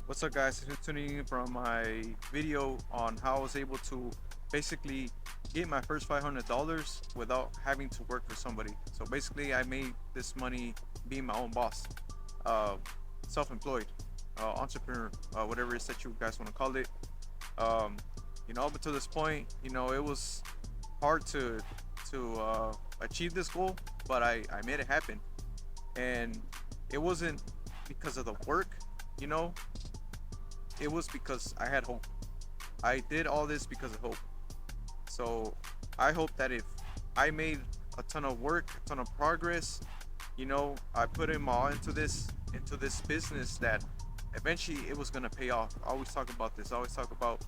What's up, guys? If you're tuning in from my video on how I was able to basically get my first $500 without having to work for somebody. So basically, I made this money being my own boss, uh, self-employed, entrepreneur, whatever it is that you guys want to call it. Um, up until this point, it was hard to achieve this goal, but I made it happen, and it wasn't because of the work, you know it was because I had hope. I did all this because of hope. So I hope that if I made a ton of work, a ton of progress, I put in my all into this business, that eventually it was gonna pay off. I always talk about this. I always talk about,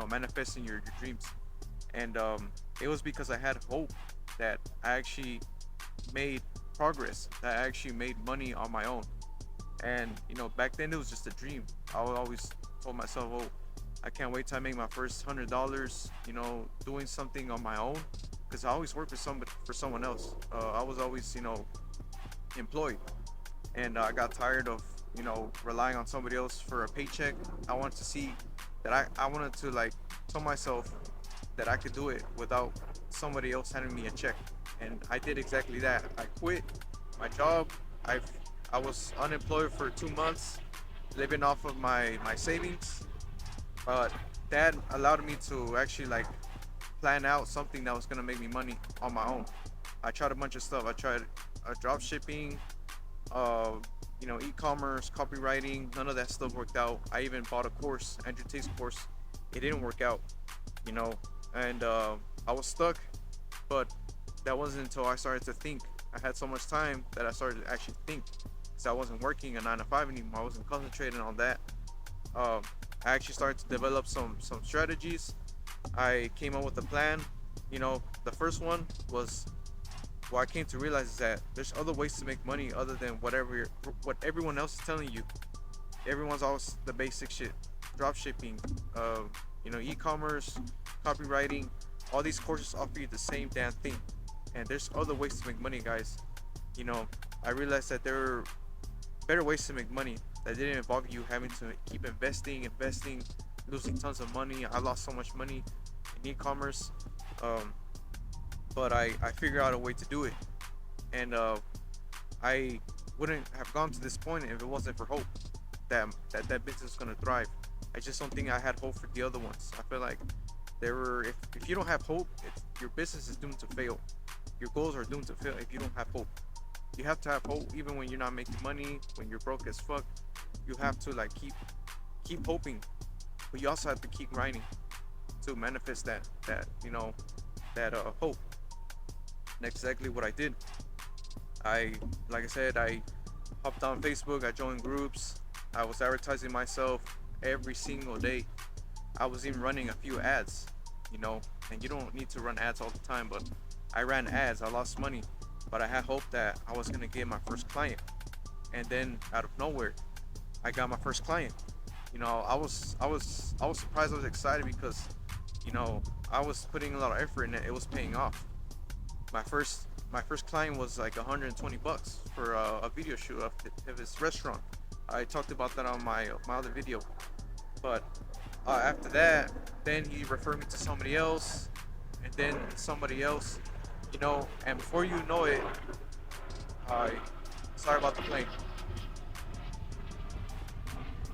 manifesting your dreams. And it was because I had hope that I actually made progress, that I actually made money on my own. And back then it was just a dream. I would always told myself, "Oh, I can't wait till I make my first $100." Doing something on my own, because I always worked for someone else. I was always, employed, and I got tired of relying on somebody else for a paycheck. I wanted to see that I wanted to, like, tell myself that I could do it without somebody else handing me a check, and I did exactly that. I quit my job. I I was unemployed for 2 months, living off of my savings, but that allowed me to actually, like, plan out something that was gonna make me money on my own. I tried a bunch of stuff. I tried drop shipping, uh, e-commerce, copywriting. None of that stuff worked out. I even bought a course, Andrew Tate's course. It didn't work out, you know, and I was stuck. But that wasn't until I started to think. I had so much time that I started to actually think, because I wasn't working a 9 to 5 anymore. I wasn't concentrating on that. Um, I actually started to develop some strategies. I came up with a plan. The first one was, what I came to realize is that there's other ways to make money other than what everyone else is telling you. Everyone's always the basic shit: drop shipping, e-commerce, copywriting. All these courses offer you the same damn thing, and there's other ways to make money, guys. You know, I realized that there are better ways to make money that didn't involve you having to keep investing, losing tons of money. I lost so much money in e-commerce, um, but I figured out a way to do it, and I wouldn't have gone to this point if it wasn't for hope that business is gonna thrive. I just don't think I had hope for the other ones. I feel like if you don't have hope, your business is doomed to fail. Your goals are doomed to fail if you don't have hope. You have to have hope even when you're not making money, when you're broke as fuck. You have to, like, keep hoping, but you also have to keep grinding to manifest that hope. And that's exactly what I did. I Like I said, I hopped on Facebook. I joined groups. I was advertising myself every single day. I was even running a few ads, and you don't need to run ads all the time, but I ran ads. I lost money, but I had hope that I was gonna get my first client. And then out of nowhere, I got my first client. I was surprised. I was excited because, I was putting a lot of effort in it. It was paying off. My first client was like 120 bucks for a video shoot of his restaurant. I talked about that on my other video. But after that, then he referred me to somebody else, and then somebody else, and before you know it, I sorry about the plane.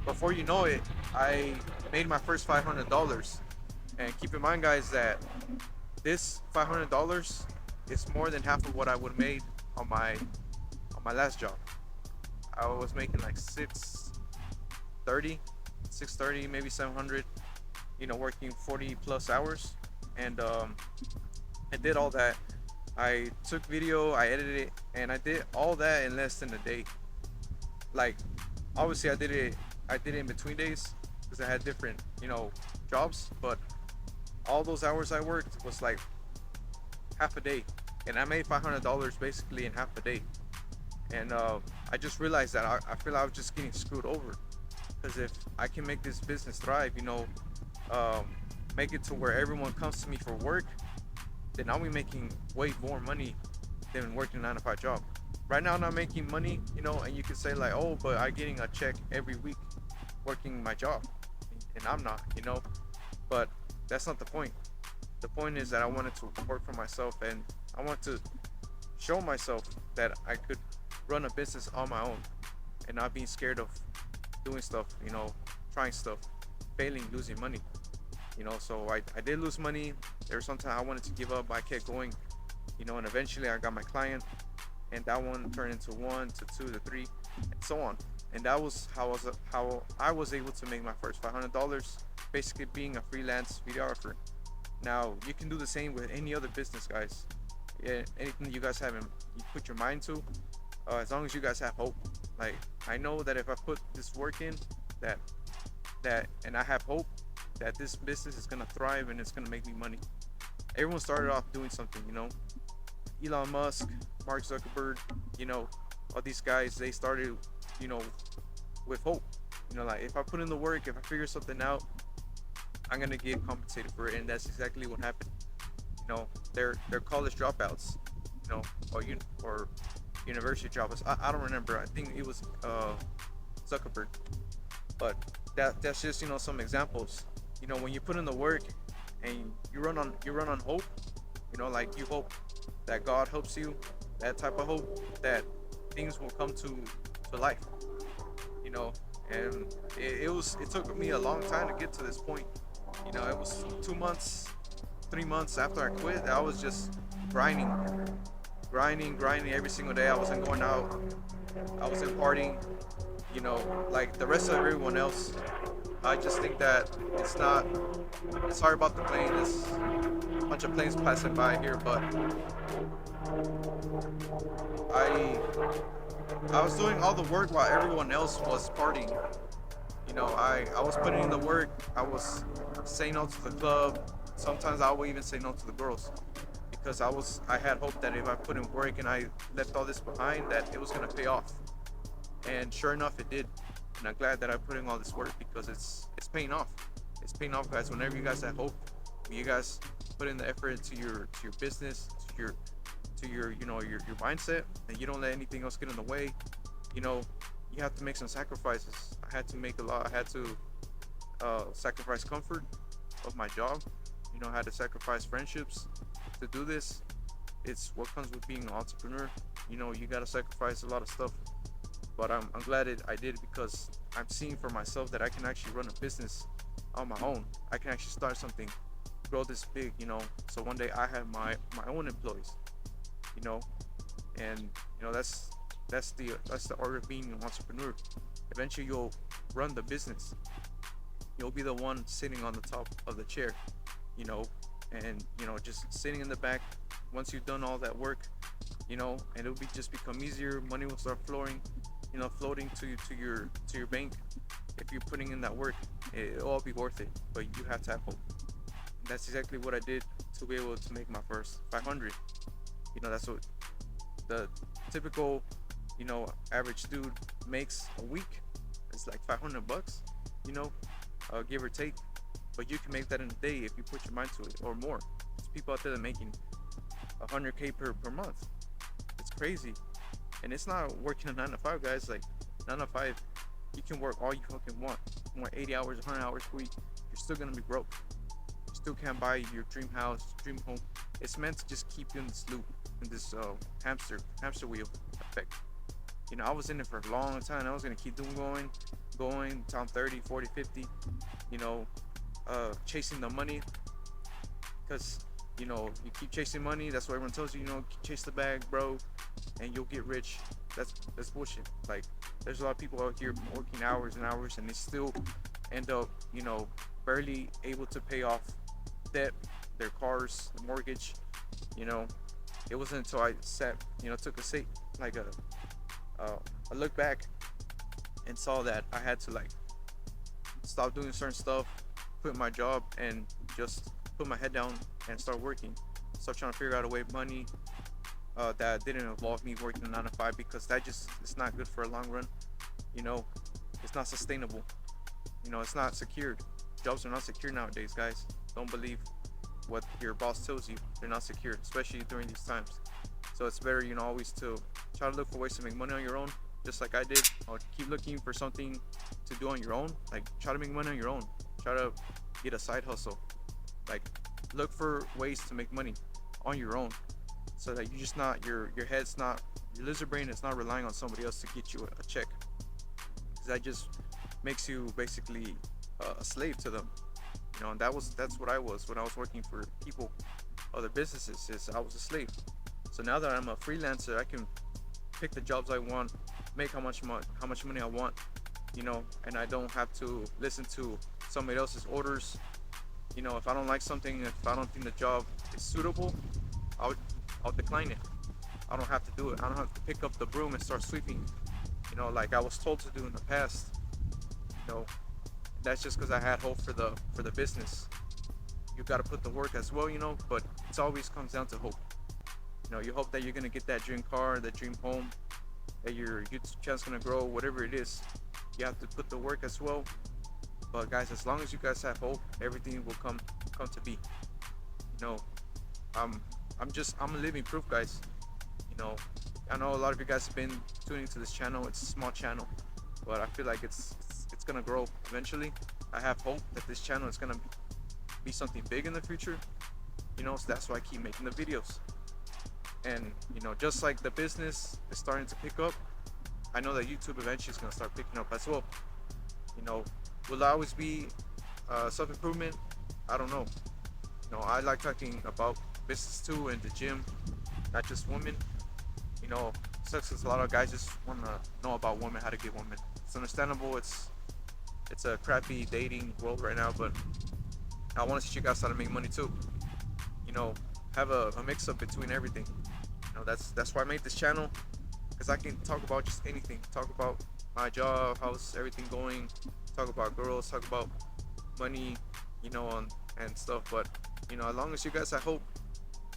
Before you know it, I made my first $500. And keep in mind, guys, that this $500 is more than half of what I would have made on my last job. I was making like 630, maybe 700. Working 40 plus hours, and I did all that. I took video, I edited it, and I did all that in less than a day. Like, obviously, I did it in between days because I had different, jobs, but all those hours I worked was like half a day, and I made $500 basically in half a day. And I just realized that I feel I was just getting screwed over, because if I can make this business thrive, um, make it to where everyone comes to me for work, then I'll be making way more money than working a 9 to 5 job. Right now, I'm not making money, and you can say, like, oh, but I'm getting a check every week. working my job, and I'm not, But that's not the point. The point is that I wanted to work for myself, and I want to show myself that I could run a business on my own and not being scared of doing stuff, trying stuff, failing, losing money. So I did lose money. There was some time I wanted to give up, but I kept going, and eventually I got my client, and that one turned into one to two to three, and so on. And that was how I was able to make my first $500, basically being a freelance videographer. Now you can do the same with any other business, guys. Yeah, anything you guys haven't you put your mind to, as long as you guys have hope. Like, I know that if I put this work in, that and I have hope that this business is gonna thrive and it's gonna make me money. Everyone started off doing something, Elon Musk, Mark Zuckerberg, you know, all these guys, they started, you know, with hope. Like, if I put in the work, if I figure something out, I'm gonna get compensated for it, and that's exactly what happened. They're college dropouts, you know, or university dropouts. I don't remember. I think it was Zuckerberg, but that's just some examples. When you put in the work and you run on hope, like you hope that God helps you, that type of hope that things will come to life, you know. And it took me a long time to get to this point. It was 2 months, 3 months after I quit. I was just grinding, grinding every single day. I wasn't going out. I wasn't partying. Like the rest of everyone else. I just think that it's not. Sorry about the plane. There's a bunch of planes passing by here, but I I was doing all the work while everyone else was partying. I was putting in the work. I was saying no to the club. Sometimes I would even say no to the girls because I had hope that if I put in work and I left all this behind, that it was gonna pay off. And sure enough, it did. And I'm glad that I put in all this work because it's paying off. It's paying off, guys. Whenever you guys have hope, when you guys put in the effort into your business, to your your mindset, and you don't let anything else get in the way, you know, you have to make some sacrifices. I had to make a lot. I had to sacrifice comfort of my job. I had to sacrifice friendships to do this. It's what comes with being an entrepreneur. You gotta sacrifice a lot of stuff. But I'm glad I did because I'm seeing for myself that I can actually run a business on my own. I can actually start something, grow this big. So one day I have my own employees. You know, and that's the art of being an entrepreneur. Eventually, you'll run the business. You'll be the one sitting on the top of the chair. You know, and just sitting in the back. Once you've done all that work, and it'll just become easier. Money will start flowing, floating to your bank. If you're putting in that work, it'll all be worth it. But you have to have hope. And that's exactly what I did to be able to make my first 500. That's what the typical, average dude makes a week. It's like $500, give or take. But you can make that in a day if you put your mind to it, or more. There's people out there that are making 100K per month. It's crazy, and it's not working a 9 to 5, guys. Like 9 to 5, you can work all you fucking want. You want 80 hours, 100 hours a week. You're still gonna be broke. You still can't buy your dream house, dream home. It's meant to just keep you in this loop, in this hamster wheel effect. I was in it for a long time. I was gonna keep doing going till I'm 30, 40, 50. You know, chasing the money, because you keep chasing money. That's what everyone tells you. Chase the bag, bro, and you'll get rich. That's bullshit. Like, there's a lot of people out here working hours and hours, and they still end up barely able to pay off debt, their cars, the mortgage. It wasn't until I took a look back and saw that I had to stop doing certain stuff, quit my job, and just put my head down and start working. Start trying to figure out a way of money that didn't involve me working a 9 to 5, because it's not good for a long run. It's not sustainable. It's not secured. Jobs are not secure nowadays, guys. Don't believe what your boss tells you. They're not secured, especially during these times. So it's better, always to try to look for ways to make money on your own, just like I did, or keep looking for something to do on your own. Like try to make money on your own. Try to get a side hustle. Like look for ways to make money on your own, so that you just not your head's not your lizard brain is not relying on somebody else to get you a check. Because that just makes you basically a slave to them. And that's what I was when I was working for people, other businesses. Is I was a slave. So now that I'm a freelancer, I can pick the jobs I want, make how much money I want, and I don't have to listen to somebody else's orders. If I don't like something, if I don't think the job is suitable, I'll I'll decline it. I don't have to do it. I don't have to pick up the broom and start sweeping, like I was told to do in the past. You know, that's just because I had hope for the business. You got to put the work as well, but it always comes down to hope. You hope that you're gonna get that dream car, that dream home, that your YouTube channel's gonna grow, whatever it is. You have to put the work as well. But guys, as long as you guys have hope, everything will come to be. You know, I'm I'm a living proof, guys. You know, I know a lot of you guys have been tuning to this channel. It's a small channel, but I feel like it's gonna grow eventually. I have hope that this channel is gonna be something big in the future. So that's why I keep making the videos. And just like the business is starting to pick up, I know that YouTube eventually is gonna start picking up as well. You know, will I always be self-improvement? I don't know. I like talking about business too, and the gym, not just women. Sucks 'cause a lot of guys just want to know about women, how to get women. It's understandable. It's a crappy dating world right now, but I want to teach you guys how to make money too. You know, have a mix up between everything. That's why I made this channel, because I can talk about just anything. Talk about my job, how's everything going. Talk about girls. Talk about money. And stuff. But as long as you guys, I hope,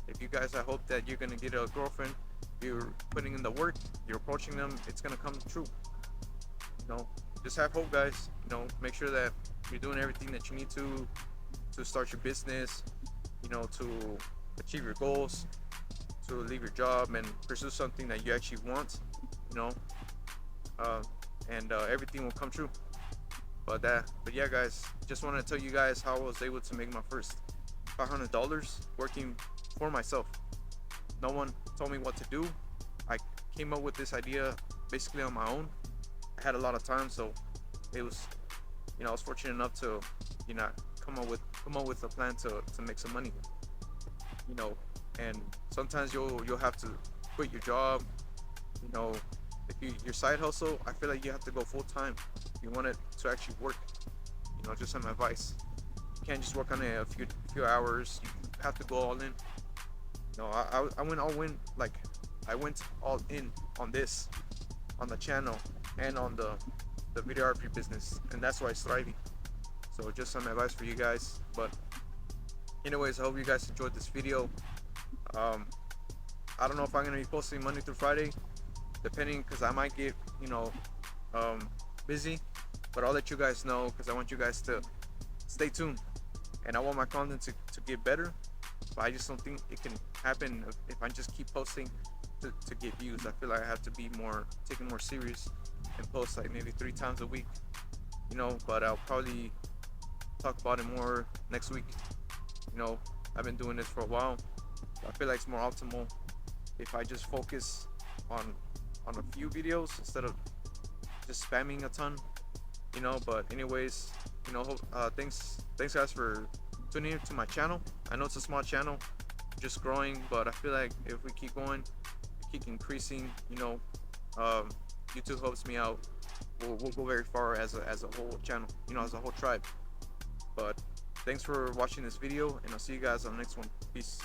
if you guys, I hope that you're gonna get a girlfriend. You're putting in the work. You're approaching them. It's gonna come true. Just have hope, guys. Make sure that you're doing everything that you need to start your business. To achieve your goals, to leave your job and pursue something that you actually want. You know, and everything will come true. But yeah, guys, just want to tell you guys how I was able to make my first $500 working for myself. No one told me what to do. I came up with this idea basically on my own. I had a lot of time, so it was, I was fortunate enough to, come up with a plan to make some money. And sometimes you'll have to quit your job. If your side hustle, I feel like you have to go full time. You want it to actually work. Just some advice. You can't just work on it a few hours. You have to go all in. I went all in. Like, I went all in on this, on the channel, and on the videography business, and that's why it's thriving. So just some advice for you guys. But anyways, I hope you guys enjoyed this video. I don't know if I'm gonna be posting Monday through Friday, depending, because I might get busy. But I'll let you guys know, because I want you guys to stay tuned, and I want my content to get better. But I just don't think it can happen if I just keep posting to get views. I feel like I have to be taken more serious and post like maybe 3 times a week. But I'll probably talk about it more next week. I've been doing this for a while. I feel like it's more optimal if I just focus on a few videos instead of just spamming a ton. But anyways, thanks guys for tuning in to my channel. I know it's a small channel, just growing, but I feel like if we keep going, keep increasing, YouTube helps me out. We'll go very far as a whole channel, as a whole tribe. But thanks for watching this video, and I'll see you guys on the next one. Peace.